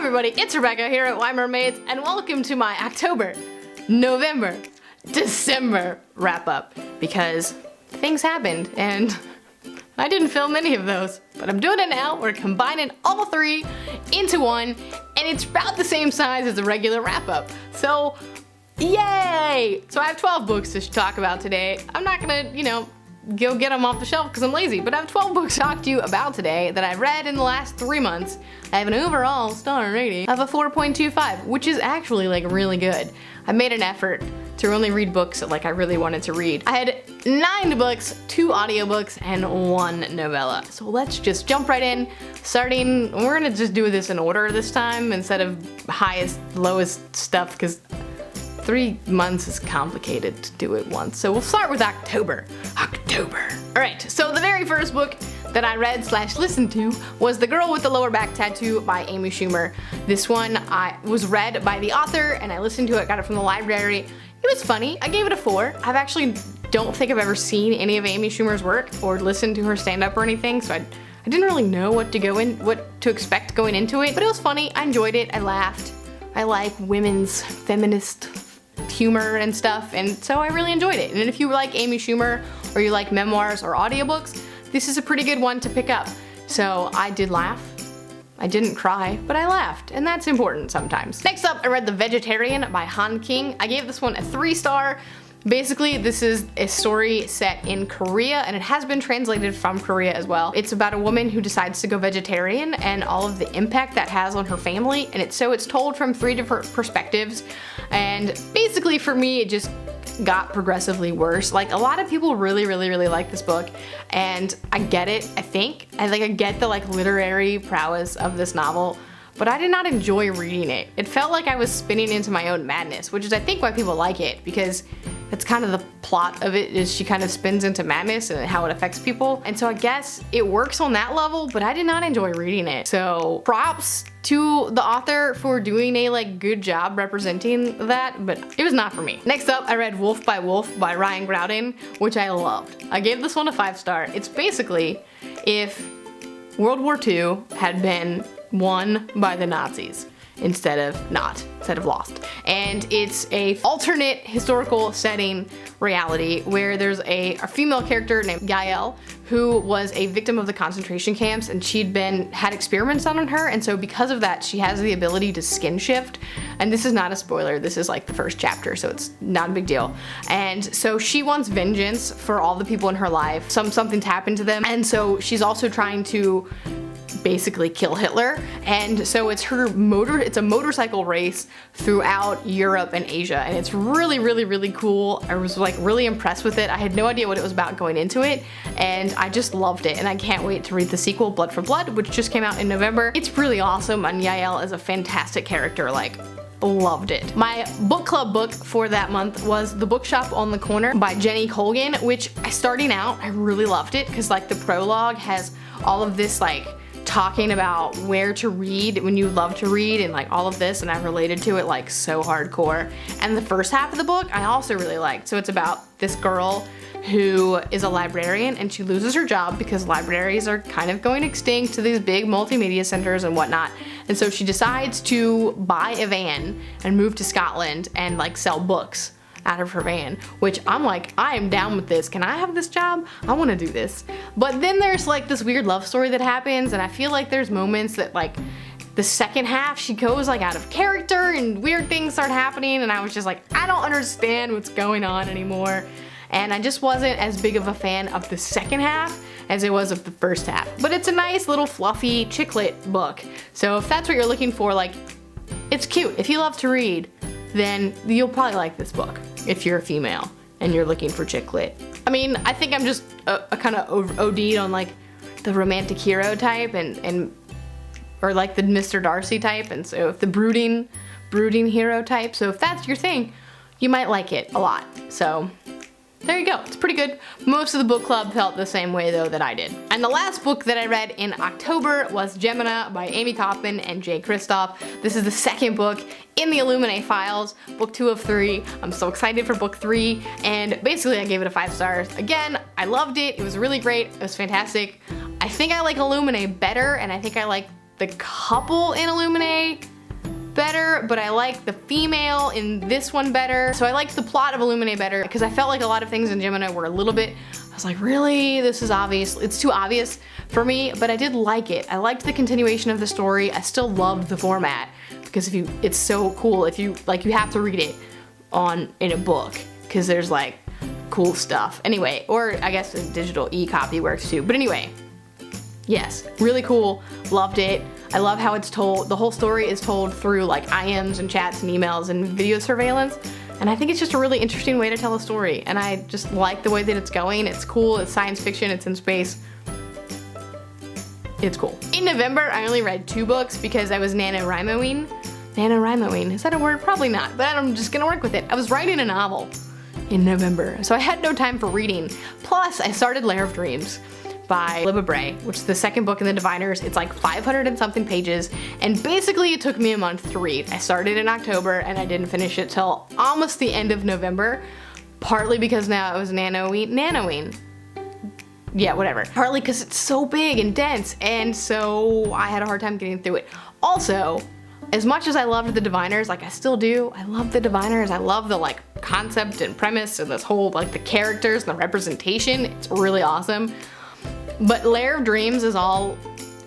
everybody, it's Rebecca here at Y Mermaids, and welcome to my October, November, December wrap-up, because things happened, and I didn't film any of those, but I'm doing it now. We're combining all three into one, and it's about the same size as a regular wrap-up, so yay! So I have 12 books to talk about today. I'm not gonna, go get them off the shelf because I'm lazy, but I have 12 books to talk to you about today that I've read in the last 3 months. I have an overall star rating of a 4.25, which is actually really good. I made an effort to only read books that I really wanted to read. I had 9 books, 2 audiobooks, and 1 novella. So let's just jump right in, we're gonna just do this in order this time instead of highest, lowest stuff, because 3 months is complicated to do it once. So we'll start with October. Alright, so the very first book that I read / listened to was The Girl with the Lower Back Tattoo by Amie Schumer. This one was read by the author and I listened to it, got it from the library. It was funny. I gave it a 4. I've actually don't think I've ever seen any of Amie Schumer's work or listened to her stand-up or anything, so I didn't really know what to expect going into it, but it was funny. I enjoyed it. I laughed. I like women's feminist humor and stuff, and so I really enjoyed it. And if you like Amie Schumer or you like memoirs or audiobooks, this is a pretty good one to pick up. So I did laugh. I didn't cry, but I laughed, and that's important sometimes. Next up, I read The Vegetarian by Han King. I gave this one a 3-star. Basically, this is a story set in Korea, and it has been translated from Korea as well. It's about a woman who decides to go vegetarian and all of the impact that has on her family, and it's told from 3 different perspectives, and basically for me it just got progressively worse. A lot of people really like this book, and I get it, I think. I get the literary prowess of this novel, but I did not enjoy reading it. It felt like I was spinning into my own madness, which is I think why people like it, because that's kind of the plot of it, is she kind of spins into madness and how it affects people. And so I guess it works on that level, but I did not enjoy reading it. So props to the author for doing a good job representing that, but it was not for me. Next up, I read Wolf by Wolf by Ryan Graudin, which I loved. I gave this one a 5-star. It's basically if World War II had been won by the Nazis instead of lost. And it's a alternate historical setting reality where there's a female character named Yael who was a victim of the concentration camps, and she'd had experiments done on her, and so because of that she has the ability to skin shift. And this is not a spoiler, this is the first chapter, so it's not a big deal. And so she wants vengeance for all the people in her life. Something's happened to them, and so she's also trying to basically kill Hitler, and so it's a motorcycle race throughout Europe and Asia, and it's really cool. I was really impressed with it. I had no idea what it was about going into it, and I just loved it, and I can't wait to read the sequel, Blood for Blood, which just came out in November. It's really awesome, and Yael is a fantastic character. Loved it. My book club book for that month was The Bookshop on the Corner by Jenny Colgan, which starting out I really loved it because the prologue has all of this talking about where to read when you love to read and all of this, and I related to it so hardcore. And the first half of the book I also really liked. So it's about this girl who is a librarian, and she loses her job because libraries are kind of going extinct to these big multimedia centers and whatnot. And so she decides to buy a van and move to Scotland and sell books out of her van, which I'm I am down with this. Can I have this job? I want to do this. But then there's this weird love story that happens, and I feel there's moments that the second half she goes out of character and weird things start happening, and I was just I don't understand what's going on anymore. And I just wasn't as big of a fan of the second half as it was of the first half. But it's a nice little fluffy chick lit book. So if that's what you're looking for, it's cute. If you love to read, then you'll probably like this book if you're a female and you're looking for chick lit. I mean, I think I'm just a kind of OD'd on the romantic hero type or the Mr. Darcy type, and so if the brooding hero type. So if that's your thing, you might like it a lot. So there you go, it's pretty good. Most of the book club felt the same way though that I did. And the last book that I read in October was Gemina by Amy Kaufman and Jay Kristoff. This is the second book in the Illuminae files, book 2 of 3. I'm so excited for book 3, and basically I gave it a 5 stars. Again, I loved it, it was really great, it was fantastic. I think I like Illuminae better, and I think I like the couple in Illuminae better, but I like the female in this one better. So I liked the plot of Illuminae better because I felt like a lot of things in Gemina were a little bit, I was like, really? This is obvious. It's too obvious for me, but I did like it. I liked the continuation of the story. I still loved the format because it's so cool. If you have to read it in a book because there's like cool stuff. Anyway, or I guess a digital e-copy works too. But anyway, yes, really cool. Loved it. I love how it's told. The whole story is told through like IMs and chats and emails and video surveillance. And I think it's just a really interesting way to tell a story. And I just like the way that it's going. It's cool. It's science fiction. It's in space. It's cool. In November, I only read 2 books because I was NaNoWriMoing. NaNoWriMoing, is that a word? Probably not, but I'm just gonna work with it. I was writing a novel in November, so I had no time for reading. Plus, I started Lair of Dreams by Libba Bray, which is the second book in the Diviners. It's like 500 and something pages, and basically it took me a month to read. I started in October and I didn't finish it till almost the end of November, partly because now it was nanoing. Yeah, whatever. Partly because it's so big and dense, and so I had a hard time getting through it. Also, as much as I loved the Diviners, like I still do, I love the Diviners. I love the like concept and premise and this whole like the characters and the representation. It's really awesome. But Lair of Dreams is all,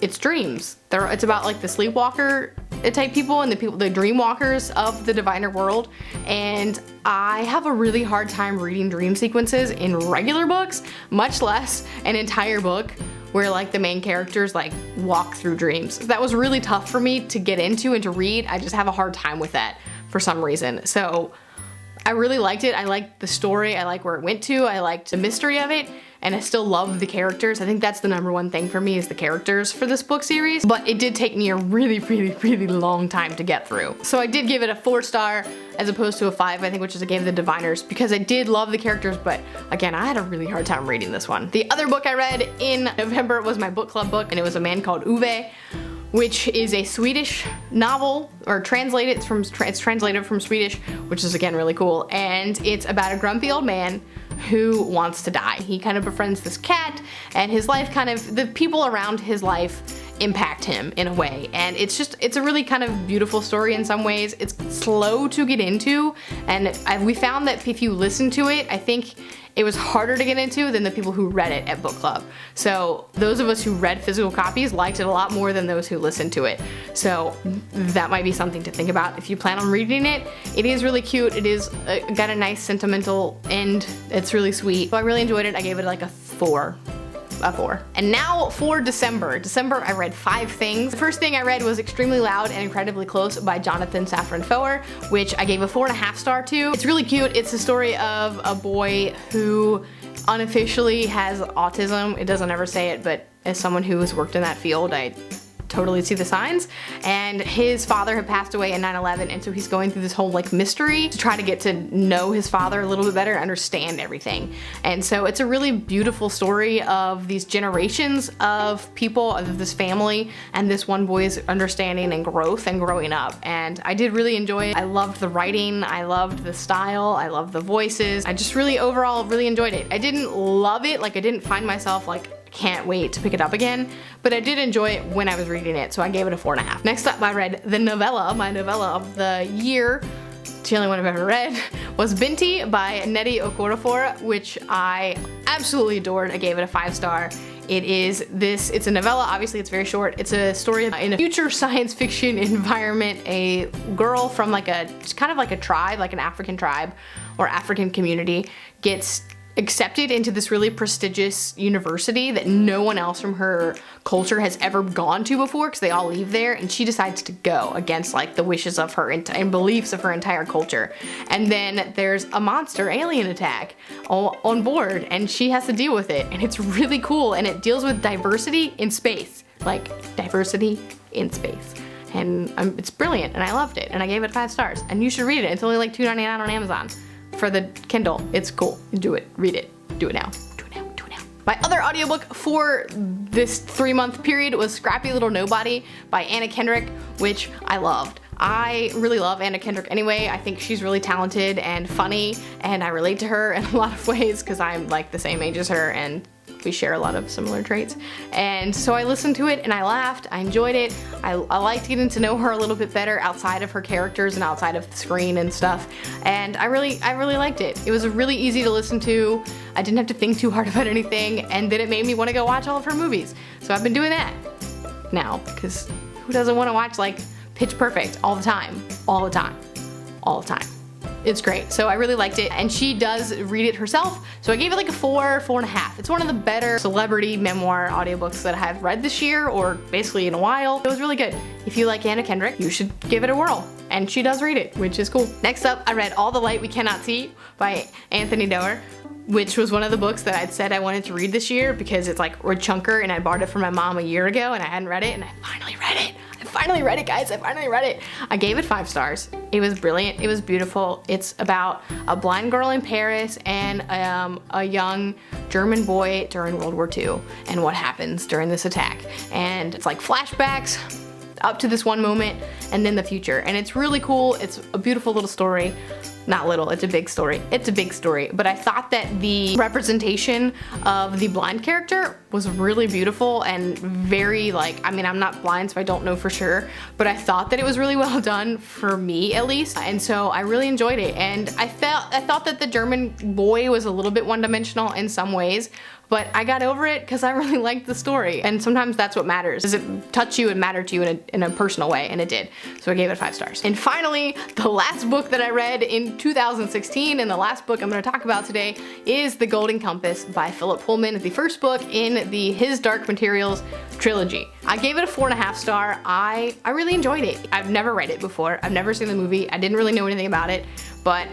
it's dreams. It's about like the sleepwalker type people and the dream walkers of the Diviner world. And I have a really hard time reading dream sequences in regular books, much less an entire book where like the main characters like walk through dreams. That was really tough for me to get into and to read. I just have a hard time with that for some reason. So I really liked it. I liked the story. I liked where it went to. I liked the mystery of it. And I still love the characters. I think that's the #1 thing for me is the characters for this book series. But it did take me a really, really, really long time to get through. So I did give it a 4-star as opposed to a 5, I think, which is I gave the Diviners because I did love the characters, but again, I had a really hard time reading this one. The other book I read in November was my book club book, and it was A Man Called Uwe, which is a Swedish novel, or it's translated from Swedish, which is again really cool. And it's about a grumpy old man who wants to die. He kind of befriends this cat, and his life the people around his life impact him in a way. And it's a really kind of beautiful story in some ways. It's slow to get into, and we found that if you listen to it, I think it was harder to get into than the people who read it at book club. So those of us who read physical copies liked it a lot more than those who listened to it. So that might be something to think about if you plan on reading it. It is really cute. It is got a nice sentimental end. It's really sweet. So I really enjoyed it. I gave it like a 4. And now for December. December, I read 5 things. The first thing I read was Extremely Loud and Incredibly Close by Jonathan Safran Foer, which I gave a 4.5 star to. It's really cute. It's the story of a boy who unofficially has autism. It doesn't ever say it, but as someone who has worked in that field, I totally see the signs. And his father had passed away in 9/11, and so he's going through this whole like mystery to try to get to know his father a little bit better, understand everything. And so it's a really beautiful story of these generations of people, of this family, and this one boy's understanding and growth and growing up. And I did really enjoy it. I loved the writing, I loved the style, I loved the voices. I just really overall really enjoyed it. I didn't love it, like I didn't find myself like can't wait to pick it up again, but I did enjoy it when I was reading it, so I gave it a 4.5. Next up, I read my novella of the year, the only one I've ever read, was Binti by Nnedi Okorafor, which I absolutely adored. I gave it a 5-star. It's a novella, obviously it's very short. It's a story in a future science fiction environment. A girl from it's kind of like a tribe, like an African tribe or African community, gets accepted into this really prestigious university that no one else from her culture has ever gone to before because they all leave there, and she decides to go against like the wishes of her and beliefs of her entire culture. And then there's a monster alien attack on board, and she has to deal with it, and it's really cool, and it deals with diversity in space, like diversity in space. And it's brilliant, and I loved it, and I gave it 5 stars. And you should read it. It's only like $2.99 on Amazon. For the Kindle. It's cool. Do it. Read it. Do it now. Do it now. Do it now. My other audiobook for this 3-month period was Scrappy Little Nobody by Anna Kendrick, which I loved. I really love Anna Kendrick anyway. I think she's really talented and funny, and I relate to her in a lot of ways because I'm like the same age as her, and We share a lot of similar traits. And so I listened to it and I laughed, I enjoyed it. I liked getting to know her a little bit better outside of her characters and outside of the screen and stuff. And I really liked it. It was really easy to listen to. I didn't have to think too hard about anything, and then it made me want to go watch all of her movies. So I've been doing that now, because who doesn't want to watch like Pitch Perfect all the time, all the time, all the time. It's great. So I really liked it, and she does read it herself. So I gave it like a 4.5. It's one of the better celebrity memoir audiobooks that I've read this year, or basically in a while. It was really good. If you like Anna Kendrick, you should give it a whirl. And she does read it, which is cool. Next up, I read All the Light We Cannot See by Anthony Doerr, which was one of the books that I'd said I wanted to read this year because it's like a chunker, and I borrowed it from my mom a year ago and I hadn't read it, and I finally read it. I finally read it, guys. I finally read it. I gave it 5 stars. It was brilliant. It was beautiful. It's about a blind girl in Paris and a young German boy during World War II and what happens during this attack. And it's like flashbacks up to this one moment and then the future. And it's really cool. It's a beautiful little story. Not little, it's a big story. It's a big story. But I thought that the representation of the blind character was really beautiful and very like, I mean, I'm not blind, so I don't know for sure, but I thought that it was really well done, for me at least. And so I really enjoyed it. And I thought that the German boy was a little bit one-dimensional in some ways, but I got over it because I really liked the story. And sometimes that's what matters. Does it touch you and matter to you in a personal way? And it did. So I gave it 5 stars. And finally, the last book that I read in 2016, and the last book I'm going to talk about today, is The Golden Compass by Philip Pullman, the first book in the His Dark Materials trilogy. I gave it a 4.5 star. I really enjoyed it. I've never read it before. I've never seen the movie. I didn't really know anything about it, but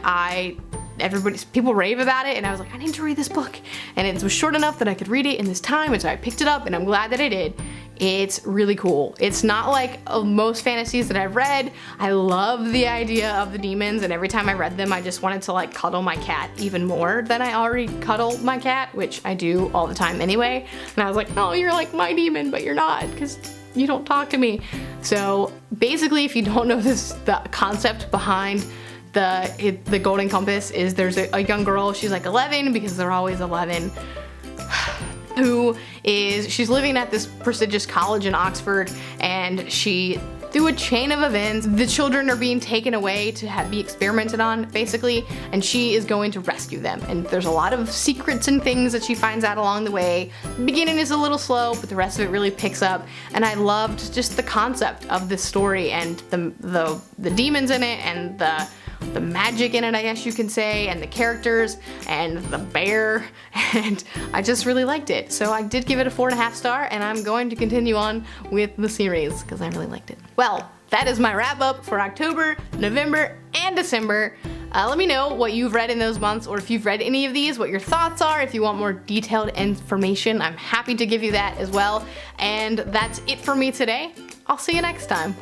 people rave about it, and I was like, I need to read this book. And it was short enough that I could read it in this time, and so I picked it up, and I'm glad that I did. It's really cool. It's not like most fantasies that I've read. I love the idea of the demons, and every time I read them, I just wanted to like cuddle my cat even more than I already cuddle my cat, which I do all the time anyway. And I was like, oh, you're like my demon, but you're not, because you don't talk to me. So basically, if you don't know the concept behind the Golden Compass is there's a young girl, she's like 11 because they're always 11, she's living at this prestigious college in Oxford, and through a chain of events, the children are being taken away to be experimented on, basically, and she is going to rescue them. And there's a lot of secrets and things that she finds out along the way. The beginning is a little slow, but the rest of it really picks up, and I loved just the concept of this story and the demons in it, and the magic in it, I guess you can say, and the characters, and the bear, and I just really liked it. So I did give it a 4.5 star, and I'm going to continue on with the series because I really liked it. Well, that is my wrap up for October, November, and December. Let me know what you've read in those months, or if you've read any of these, what your thoughts are. If you want more detailed information, I'm happy to give you that as well. And that's it for me today. I'll see you next time.